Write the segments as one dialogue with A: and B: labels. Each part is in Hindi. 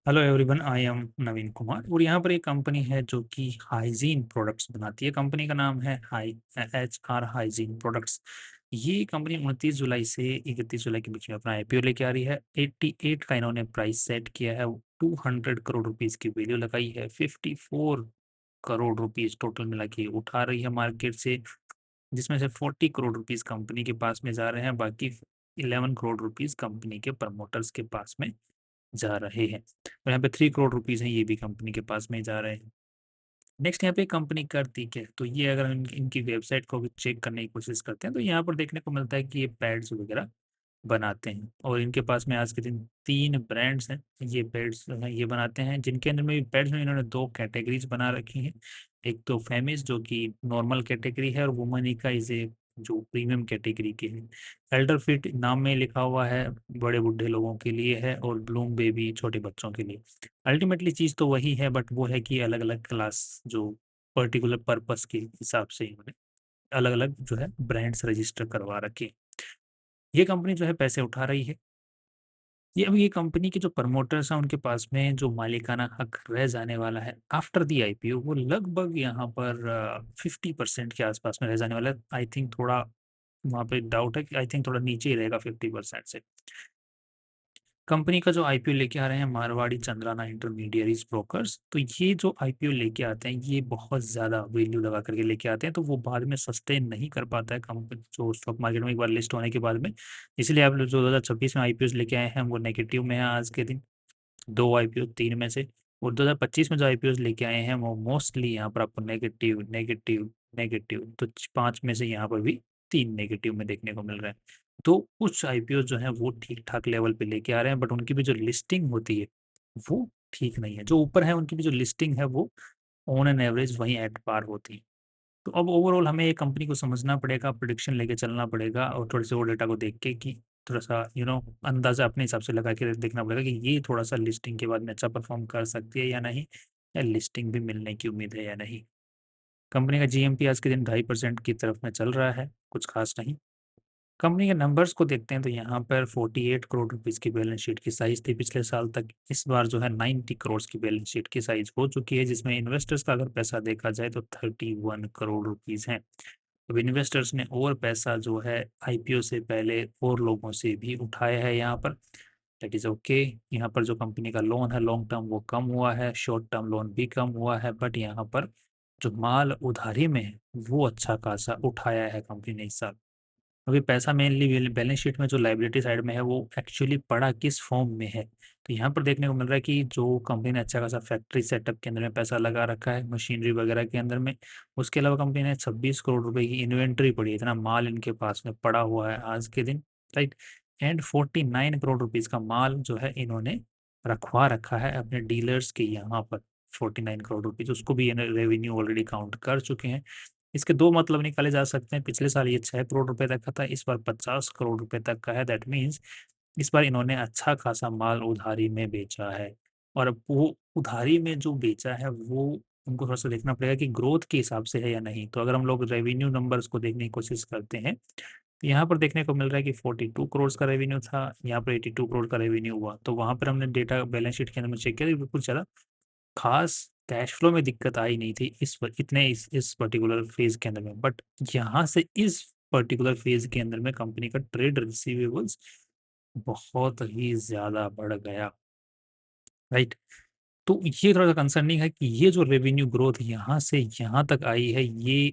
A: हेलो एवरीवन, आई एम नवीन कुमार और यहाँ पर एक कंपनी है जो कि हाइजीन प्रोडक्ट्स बनाती है। कंपनी का नाम है HR हाइजीन प्रोडक्ट्स। ये कंपनी 29 जुलाई से 31 जुलाई के बीच में अपना आईपीओ लेके आ रही है। 88 का इन्होंने प्राइस सेट किया है। 200 करोड़ रुपीज की वैल्यू लगाई है। 54 करोड़ रुपीज टोटल मिला के उठा रही है मार्केट से, जिसमें से 40 करोड़ रुपीज कंपनी के पास में जा रहे हैं। बाकी 11 करोड़ रुपीज कंपनी के प्रमोटर्स के पास में जा रहे हैं और यहाँ पे 3 करोड़ रुपीज हैं, ये भी कंपनी के पास में जा रहे हैं। नेक्स्ट यहाँ पे कंपनी करती क्या है, तो ये अगर हम इनकी वेबसाइट को भी चेक करने की कोशिश करते हैं तो यहाँ पर देखने को मिलता है कि ये पैड्स वगैरह बनाते हैं और इनके पास में आज के दिन 3 ब्रांड्स हैं। ये पैड्स जो हैं ये बनाते हैं, जिनके अंदर में पैड्स में इन्होंने 2 कैटेगरीज बना रखी हैं। एक तो फेमिस जो कि नॉर्मल कैटेगरी है और वुमनिका इज ए जो प्रीमियम कैटेगरी के हैं। एल्डर फिट नाम में लिखा हुआ है, बड़े बूढ़े लोगों के लिए है, और ब्लूम बेबी छोटे बच्चों के लिए। अल्टीमेटली चीज़ तो वही है, बट वो है कि अलग अलग क्लास जो पर्टिकुलर पर्पस के हिसाब से इन्होंने अलग अलग जो है ब्रांड्स रजिस्टर करवा रखे। ये कंपनी जो है पैसे उठा रही है। ये कंपनी के जो प्रमोटर्स हैं उनके पास में जो मालिकाना हक रह जाने वाला है आफ्टर दी आईपीओ, वो लगभग यहाँ पर 50% के आसपास में रह जाने वाला है। आई थिंक थोड़ा वहाँ पे डाउट है कि आई थिंक थोड़ा नीचे ही रहेगा 50% से। कंपनी का जो आईपीओ लेके आ रहे हैं मारवाड़ी चंद्राना इंटरमीडियरीज ब्रोकर्स, तो ये जो आईपीओ लेके आते हैं ये बहुत ज़्यादा वैल्यू लगा करके लेके आते हैं, तो वो बाद में सस्टेन नहीं कर पाता है कंपनी जो स्टॉक मार्केट में एक बार लिस्ट होने के बाद में। इसलिए आप लोग जो 2026 में आईपीओ लेके आए हैं वो नेगेटिव में है आज के दिन, 2 आईपीओ 3 में से। और 2025 में जो आईपीओ लेके आए हैं वो मोस्टली यहाँ पर आपको नेगेटिव नेगेटिव नेगेटिव, तो 5 में से यहाँ पर भी 3 नेगेटिव में देखने को मिल रहे हैं। तो कुछ आईपीओ जो है वो ठीक ठाक लेवल पे लेके आ रहे हैं, बट उनकी भी जो लिस्टिंग होती है वो ठीक नहीं है। जो ऊपर है उनकी भी जो लिस्टिंग है वो ऑन एन एवरेज वहीं एट पार होती है। तो अब ओवरऑल हमें ये कंपनी को समझना पड़ेगा, प्रोडिक्शन लेके चलना पड़ेगा और थोड़े से और डेटा को देख के कि थोड़ा सा अंदाजा अपने हिसाब से लगा के देखना पड़ेगा कि ये थोड़ा सा लिस्टिंग के बाद में अच्छा परफॉर्म कर सकती है या नहीं, या लिस्टिंग भी मिलने की उम्मीद है या नहीं। कंपनी का जीएमपी आज के दिन 2.5% की तरफ में चल रहा है, कुछ खास नहीं। कंपनी के नंबर्स को देखते हैं तो यहाँ पर 48 करोड़ रुपीज़ की बैलेंस शीट की साइज थी पिछले साल तक। इस बार जो है 90 करोड़ की बैलेंस शीट की साइज हो चुकी है, जिसमें इन्वेस्टर्स का अगर पैसा देखा जाए तो 31 करोड़ रुपीज़ है। अब इन्वेस्टर्स ने और पैसा जो है आईपीओ से पहले और लोगों से भी उठाया है यहाँ पर। That is okay. यहाँ पर जो कंपनी का लोन है लॉन्ग टर्म वो कम हुआ है, शॉर्ट टर्म लोन भी कम हुआ है, बट यहाँ पर जो माल उधारी में है वो अच्छा खासा उठाया है कंपनी ने इस साल। अभी पैसा मेनली बैलेंस शीट में जो लाइबिलिटी साइड में है वो एक्चुअली पड़ा किस फॉर्म में है, तो यहाँ पर देखने को मिल रहा है कि जो कंपनी ने अच्छा खासा फैक्ट्री सेटअप के अंदर में पैसा लगा रखा है, मशीनरी वगैरह के अंदर में। उसके अलावा कंपनी ने 26 करोड़ रुपए की इन्वेंट्री पड़ी है, इतना माल इनके पास में पड़ा हुआ है आज के दिन, राइट। एंड 49 करोड़ रुपीज का माल जो है इन्होंने रखवा रखा है अपने डीलर्स के यहाँ पर। 49 करोड़ रुपीज उसको भी रेवेन्यू ऑलरेडी काउंट कर चुके हैं। इसके दो मतलब निकाले जा सकते हैं, पिछले साल ये 6 करोड़ रुपए तक का था, इस बार 50 करोड़ रुपए तक का है। दैट मीन्स इस बार इन्होंने अच्छा खासा माल उधारी में बेचा है। और अब वो उधारी में जो बेचा है वो उनको थोड़ा सा देखना पड़ेगा कि ग्रोथ के हिसाब से है या नहीं। तो अगर हम लोग रेवेन्यू नंबर्स को देखने की कोशिश करते हैं तो यहाँ पर देखने को मिल रहा है कि 42 करोड़ का रेवेन्यू था, यहाँ पर 82 करोड़ का रेवेन्यू हुआ। तो वहां पर हमने डेटा बैलेंस शीट के अंदर में चेक किया तो बिल्कुल ज़्यादा खास कैश फ्लो में दिक्कत आई नहीं थी इस पर्टिकुलर फेज के अंदर में, बट यहाँ से इस पर्टिकुलर फेज के अंदर में कंपनी का ट्रेड रिसीवेबल्स बहुत ही ज्यादा बढ़ गया, राइट। तो ये थोड़ा सा कंसर्निंग है कि ये जो रेवेन्यू ग्रोथ यहाँ से यहाँ तक आई है ये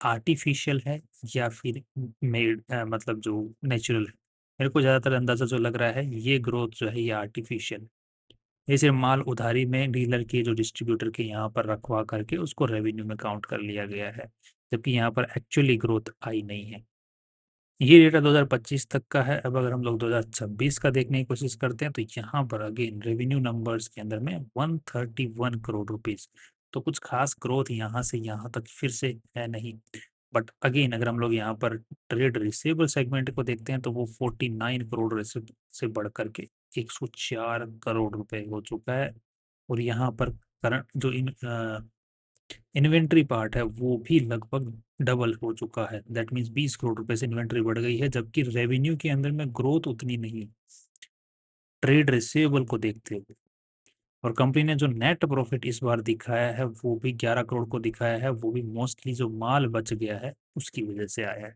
A: आर्टिफिशियल है या फिर मेड, मतलब जो नेचुरल है। मेरे को ज़्यादातर अंदाजा जो लग रहा है ये ग्रोथ जो है ये आर्टिफिशियल, ये सिर्फ माल उधारी में डीलर के जो डिस्ट्रीब्यूटर के यहाँ पर रखवा करके उसको रेवेन्यू में काउंट कर लिया गया है, जबकि यहाँ पर एक्चुअली ग्रोथ आई नहीं है। ये डेटा 2025 तक का है। अब अगर हम लोग 2026 का देखने की कोशिश करते हैं तो यहाँ पर अगेन रेवेन्यू नंबर्स के अंदर में 131 करोड़ रुपीज, तो कुछ खास ग्रोथ यहाँ से यहाँ तक फिर से है नहीं। बट अगेन अगर हम लोग यहाँ पर ट्रेड रिसीवेबल सेगमेंट को देखते हैं तो वो 49 करोड़ रिसीव से बढ़ करके 104 करोड़ रुपए हो चुका है। और यहाँ पर करंट जो इन्वेंट्री पार्ट है वो भी लगभग डबल हो चुका है। दैट मीन्स 20 करोड़ रुपए से इन्वेंट्री बढ़ गई है, जबकि रेवेन्यू के अंदर में ग्रोथ उतनी नहीं ट्रेड रिसीवेबल को देखते हुए। और कंपनी ने जो नेट प्रॉफिट इस बार दिखाया है वो भी 11 करोड़ को दिखाया है, वो भी मोस्टली जो माल बच गया है उसकी वजह से आया है।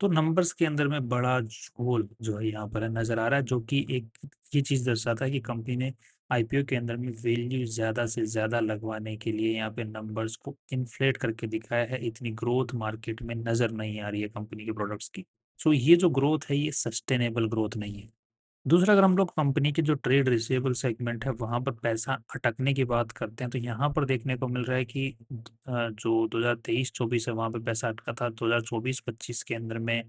A: तो नंबर्स के अंदर में बड़ा झोल जो है यहाँ पर है नजर आ रहा है, जो कि एक ये चीज दर्शाता है कि कंपनी ने आईपीओ के अंदर में वैल्यू ज्यादा से ज्यादा लगवाने के लिए यहाँ पे नंबर्स को इन्फ्लेट करके दिखाया है। इतनी ग्रोथ मार्केट में नजर नहीं आ रही है कंपनी के प्रोडक्ट्स की। सो ये जो ग्रोथ है ये सस्टेनेबल ग्रोथ नहीं है। दूसरा, अगर हम लोग कंपनी के जो ट्रेड रिसीवेबल सेगमेंट है वहां पर पैसा अटकने की बात करते हैं तो यहाँ पर देखने को मिल रहा है कि जो 2023-24 है वहां पे पैसा अटका था, 2024-25 के अंदर में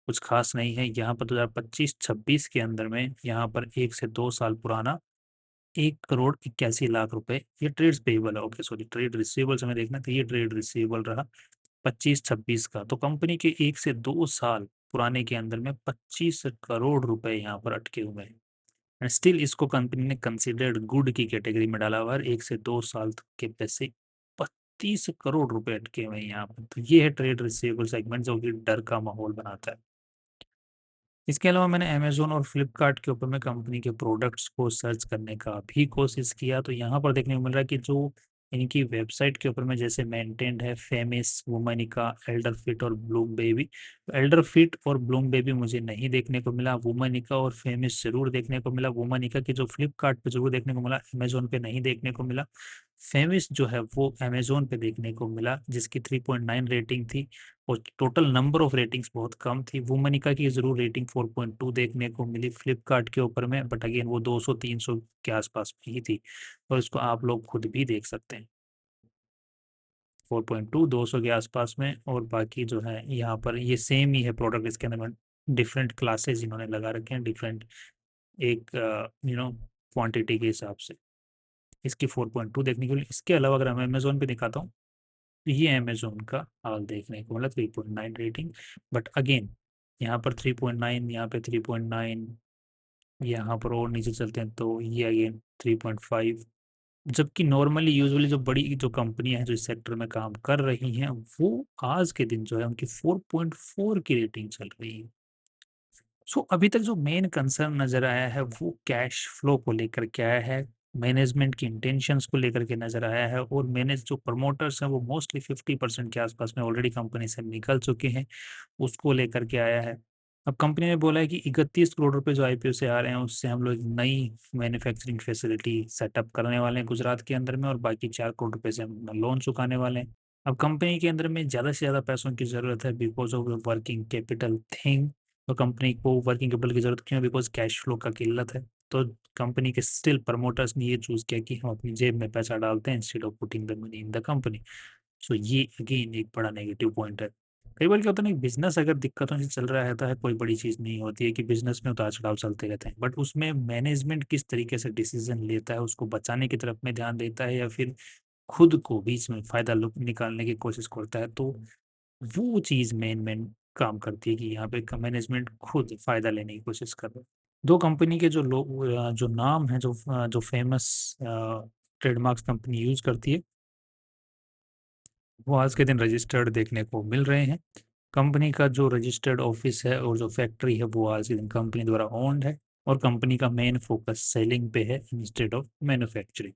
A: कुछ खास नहीं है। यहाँ पर 2025-26 के अंदर में यहाँ पर 1 से 2 साल पुराना 1 करोड़ 81 लाख रुपए ये ट्रेड पेएबल है। ओके सॉरी, ट्रेड रिसीवेबल्स हमें देखना था, ये ट्रेड रिसीवेबल रहा 25-26 का। तो कंपनी के 1 से 2 साल पुराने के अंदर में 25 करोड़ रुपए यहाँ पर अटके हुए हैं। एंड स्टिल इसको कंपनी ने कंसिडर्ड गुड की कैटेगरी में डाला हुआ है। 1 से 2 साल तक के पैसे 32 करोड़ रुपए अटके हुए हैं यहाँ पर। तो ये है ट्रेड रिसीवेबल सेगमेंट जो कि डर का माहौल बनाता है। इसके अलावा मैंने अमेज़न और फ्लिपकार्ट के ऊपर में कंपनी के प्रोडक्ट्स को सर्च करने का भी कोशिश किया, तो यहाँ पर देखने को मिल रहा है कि जो इनकी वेबसाइट के ऊपर में जैसे मेंटेन्ड है फेमस, वुमनिका, एल्डर फिट और ब्लूम बेबी। तो एल्डर फिट और ब्लूम बेबी मुझे नहीं देखने को मिला, वुमनिका और फेमस जरूर देखने को मिला। वुमनिका की जो फ्लिपकार्ट पे जरूर देखने को मिला, अमेजोन पे नहीं देखने को मिला। फेमस जो है वो अमेजोन पे देखने को मिला जिसकी 3.9 रेटिंग थी और टोटल नंबर ऑफ रेटिंग्स बहुत कम थी। वुमनिका की जरूर रेटिंग 4.2 देखने को मिली फ्लिपकार्ट के ऊपर में, बट अगेन वो 200-300 के आसपास में ही थी और इसको आप लोग खुद भी देख सकते हैं। 4.2 200 के आसपास में, और बाकी जो है यहाँ पर ये सेम ही है प्रोडक्ट, इसके अंदर में डिफरेंट क्लासेस इन्होंने लगा रखे हैं, डिफरेंट एक क्वांटिटी के हिसाब से। इसकी 4.2 देखने को मिली। इसके अलावा अगर मैं अमेजोन पे दिखाता हूँ तो ये अमेजोन का हाल देखने को मतलब 3.9 रेटिंग, बट अगेन यहाँ पर 3.9, यहाँ पे 3.9, यहाँ पर और नीचे चलते हैं तो ये अगेन 3.5। जबकि नॉर्मली यूजुअली जो बड़ी जो कंपनियां हैं जो इस सेक्टर में काम कर रही हैं वो आज के दिन जो है उनकी 4.4 की रेटिंग चल रही है। सो अभी तक जो मेन कंसर्न नजर आया है वो कैश फ्लो को लेकर के आया है, मैनेजमेंट की इंटेंशंस को लेकर के नजर आया है, और मैनेज जो प्रमोटर्स हैं वो मोस्टली 50% के आसपास में ऑलरेडी कंपनी से निकल चुके हैं, उसको लेकर के आया है। अब कंपनी ने बोला है कि 31 करोड़ रुपए जो आईपीओ से आ रहे हैं उससे हम लोग एक नई मैन्युफैक्चरिंग फैसिलिटी सेटअप करने वाले हैं गुजरात के अंदर में, और बाकी 4 करोड़ रुपए से हम लोन चुकाने वाले हैं। अब कंपनी के अंदर में ज़्यादा से ज़्यादा पैसों की ज़रूरत है because of working capital thing. तो कंपनी को वर्किंग कैपिटल की ज़रूरत क्यों है? बिकॉज कैश फ्लो का किल्लत है। तो कंपनी के स्टिल प्रमोटर्स ने ये चूज़ किया कि हम अपनी जेब में पैसा डालते हैं instead of putting the money in the company. So ये अगेन एक बड़ा नेगेटिव पॉइंट है। कई बार क्या होता है ना, बिजनेस अगर दिक्कतों से चल रहा रहता है कोई बड़ी चीज़ नहीं होती है कि बिजनेस में उतार चढ़ाव चलते रहते हैं, बट उसमें मैनेजमेंट किस तरीके से डिसीजन लेता है, उसको बचाने की तरफ में ध्यान देता है या फिर खुद को बीच में फायदा लुक निकालने की कोशिश करता है, तो वो चीज़ मेन मेन काम करती है कि यहाँ पे मैनेजमेंट खुद फायदा लेने की कोशिश कर रहा है। दो कंपनी के जो लोग जो नाम है जो फेमस ट्रेडमार्क्स कंपनी यूज करती है वो आज के दिन रजिस्टर्ड देखने को मिल रहे हैं। कंपनी का जो रजिस्टर्ड ऑफिस है और जो फैक्ट्री है वो आज के दिन कंपनी द्वारा ओन्ड है, और कंपनी का मेन फोकस सेलिंग पे है इंस्टेड ऑफ मैन्युफैक्चरिंग।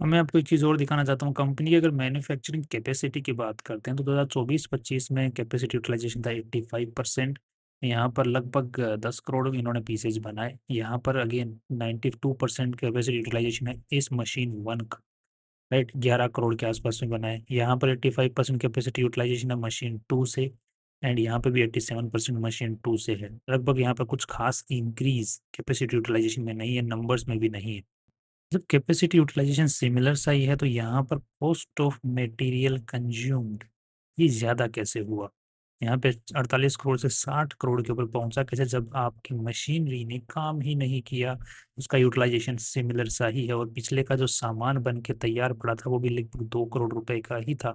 A: अब मैं आपको एक चीज़ और दिखाना चाहता हूँ, कंपनी की अगर मैन्युफैक्चरिंग कैपेसिटी की बात करते हैं तो 2024-25 में कैपेसिटी यूटिलाइजेशन था 85%। यहाँ पर लगभग 10 करोड़ इन्होंने पीसेज बनाए। यहाँ पर अगेन 92% कैपेसिटी यूटिलाइजेशन है इस मशीन वन का, राइट। 11 करोड़ के आसपास में बनाए। यहाँ पर 85% कैपेसिटी यूटिलाइजेशन है मशीन टू से, एंड यहाँ पे भी 87% मशीन टू से है। लगभग यहाँ पर कुछ खास इंक्रीज कैपेसिटी यूटिलाइजेशन में नहीं है, नंबर्स में भी नहीं है। जब कैपेसिटी यूटिलाइजेशन सिमिलर सा ही है तो यहाँ पर कॉस्ट ऑफ मटेरियल कंज्यूम्ड ये ज़्यादा कैसे हुआ? यहाँ पे 48 करोड़ से 60 करोड़ के ऊपर पहुंचा कैसे, जब आपकी मशीनरी ने काम ही नहीं किया, उसका यूटिलाइजेशन सिमिलर सा ही है, और पिछले का जो सामान बन के तैयार पड़ा था वो भी लगभग 2 करोड़ रुपए का ही था।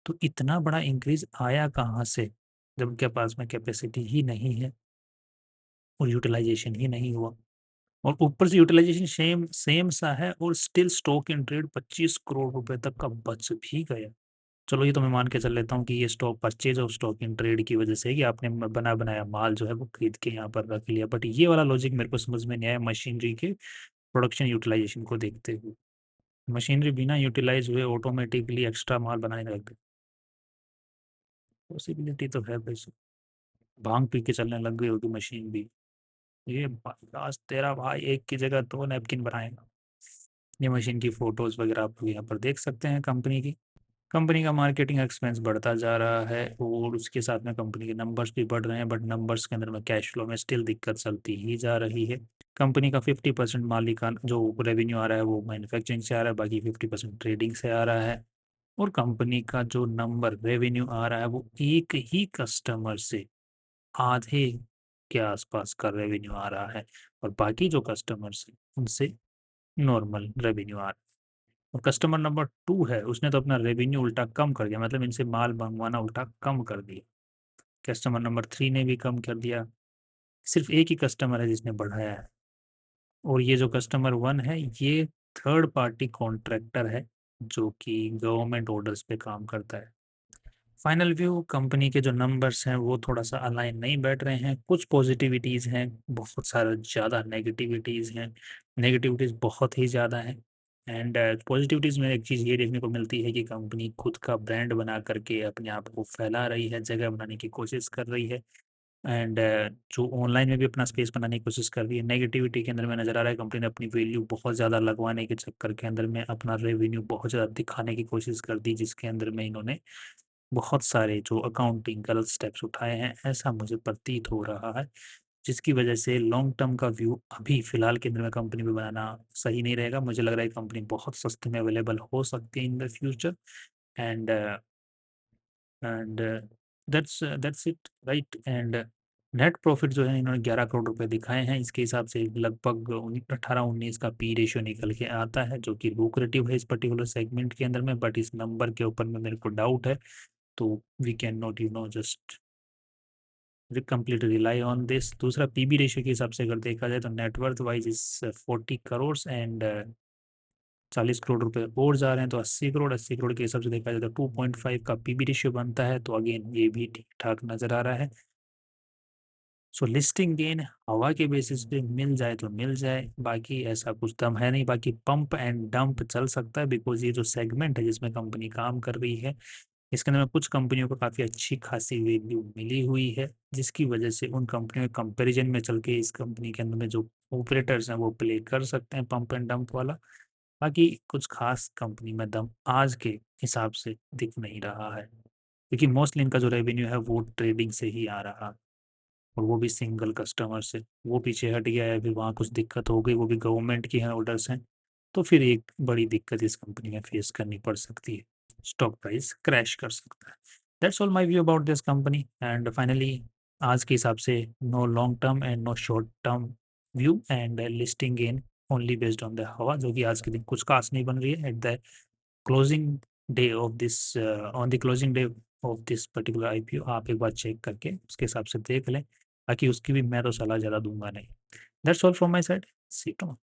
A: तो इतना बड़ा इंक्रीज आया कहाँ से जब उनके पास में कैपेसिटी ही नहीं है और यूटिलाइजेशन ही नहीं हुआ? और ऊपर से यूटिलाइजेशन सेम सेम सा है और still stock in trade 25 crore रुपए तक का बच भी गया। चलो ये तो मैं मान के चल लेता हूँ कि ये स्टॉक परचेज और स्टॉक इन ट्रेड की वजह से है कि आपने बना बनाया माल जो है वो खरीद के यहाँ पर रख लिया, बट ये वाला लॉजिक मेरे को समझ में नहीं आया मशीनरी के प्रोडक्शन यूटिलाइजेशन को देखते हुए। मशीनरी बिना यूटिलाइज हुए ऑटोमेटिकली एक्स्ट्रा माल बनाने लगते, पॉसिबिलिटी तो है भाई। भांग पी के चलने लग गई होगी मशीन भी। ये आज तेरा भाई एक की जगह दो नैपकिन बनाएगा। ये मशीन की फोटोज वगैरह आप लोग यहाँ पर देख सकते हैं कंपनी की। कंपनी का मार्केटिंग एक्सपेंस बढ़ता जा रहा है और उसके साथ में कंपनी के नंबर्स भी बढ़ रहे हैं, बट नंबर्स के अंदर में कैश फ्लो में स्टिल दिक्कत चलती ही जा रही है। कंपनी का 50% मालिकान जो रेवेन्यू आ रहा है वो मैन्युफैक्चरिंग से आ रहा है, बाकी 50% ट्रेडिंग से आ रहा है। और कंपनी का जो नंबर रेवेन्यू आ रहा है वो एक ही कस्टमर से आधे के आसपास का रेवेन्यू आ रहा है, और बाकी जो कस्टमर्स हैं उनसे नॉर्मल रेवेन्यू आ रहा है। और कस्टमर नंबर 2 है, उसने तो अपना रेवेन्यू उल्टा कम कर दिया, मतलब इनसे माल मंगवाना उल्टा कम कर दिया। कस्टमर नंबर 3 ने भी कम कर दिया। सिर्फ एक ही कस्टमर है जिसने बढ़ाया है, और ये जो कस्टमर 1 है ये थर्ड पार्टी कॉन्ट्रैक्टर है जो कि गवर्नमेंट ऑर्डर्स पे काम करता है। फाइनल व्यू, कंपनी के जो नंबर्स हैं वो थोड़ा सा अलाइन नहीं बैठ रहे हैं। कुछ पॉजिटिविटीज़ हैं, बहुत सारा ज़्यादा नेगेटिविटीज़ हैं। नेगेटिविटीज़ बहुत ही ज़्यादा हैं। एंड पॉजिटिविटीज़ में एक चीज़ ये देखने को मिलती है कि कंपनी खुद का ब्रांड बना करके अपने आप को फैला रही है, जगह बनाने की कोशिश कर रही है। एंड जो ऑनलाइन में भी अपना स्पेस बनाने की कोशिश कर रही है। नेगेटिविटी के अंदर में नज़र आ रहा है कंपनी ने अपनी वैल्यू बहुत ज़्यादा लगवाने के चक्कर के अंदर में अपना रेवेन्यू बहुत ज़्यादा दिखाने की कोशिश कर दी, जिसके अंदर में इन्होंने बहुत सारे जो अकाउंटिंग गलत स्टेप्स उठाए हैं, ऐसा मुझे प्रतीत हो रहा है। जिसकी वजह से लॉन्ग टर्म का व्यू अभी फिलहाल के अंदर में कंपनी में बनाना सही नहीं रहेगा। मुझे लग रहा है कंपनी बहुत सस्ते में अवेलेबल हो सकती है in the future. And and that's it right. And net profit जो है इन्होंने 11 करोड़ रुपए दिखाए हैं, इसके हिसाब से लगभग 18-19 का पी रेशियो निकल के आता है, जो कि लुक्रेटिव है इस पर्टिकुलर सेगमेंट के अंदर में। बट इस नंबर के ऊपर में मेरे को डाउट है, तो we can not just complete rely on this. दूसरा पीबी रेशियो के हिसाब से अगर देखा जाए तो नेटवर्थ वाइज इस 40 करोड़ एंड 40 करोड़ रुपए और जा रहे हैं, तो 80 करोड़, 80 करोड़ के हिसाब से देखा जाए तो 2.5 का पीबी रेशियो बनता है। तो अगेन ये भी ठीक ठाक नजर आ रहा है। सो लिस्टिंग गेन हवा के बेसिस पे मिल जाए तो मिल जाए, बाकी ऐसा कुछ दम है नहीं। बाकी पंप एंड डंप चल सकता है, बिकॉज ये जो सेगमेंट है जिसमें कंपनी काम कर रही है इसके अंदर में कुछ कंपनियों को काफ़ी अच्छी खासी वैल्यू मिली हुई है, जिसकी वजह से उन कंपनियों के कंपैरिजन में चल के इस कंपनी के अंदर में जो ऑपरेटर्स हैं वो प्ले कर सकते हैं पंप एंड डंप वाला। बाकी कुछ खास कंपनी में दम आज के हिसाब से दिख नहीं रहा है, क्योंकि मोस्टली इनका जो रेवेन्यू है वो ट्रेडिंग से ही आ रहा है, और वो भी सिंगल कस्टमर से। वो पीछे हट गया है, फिर वहाँ कुछ दिक्कत हो गई, वो भी गवर्नमेंट की है ऑर्डर्स हैं, तो फिर एक बड़ी दिक्कत इस कंपनी में फेस करनी पड़ सकती है, स्टॉक प्राइस क्रैश कर सकता है। That's all my view about this company. And finally आज के हिसाब से no long term and no short term view, and listing gain only based on the हवा, जो कि आज के दिन कुछ खास नहीं बन रही है। At the closing day of this on the closing day of this particular IPO आप एक बार चेक करके उसके हिसाब से देख लें, बाकी उसकी भी मैं तो सलाह ज़्यादा दूंगा नहीं। That's all from my side. See you.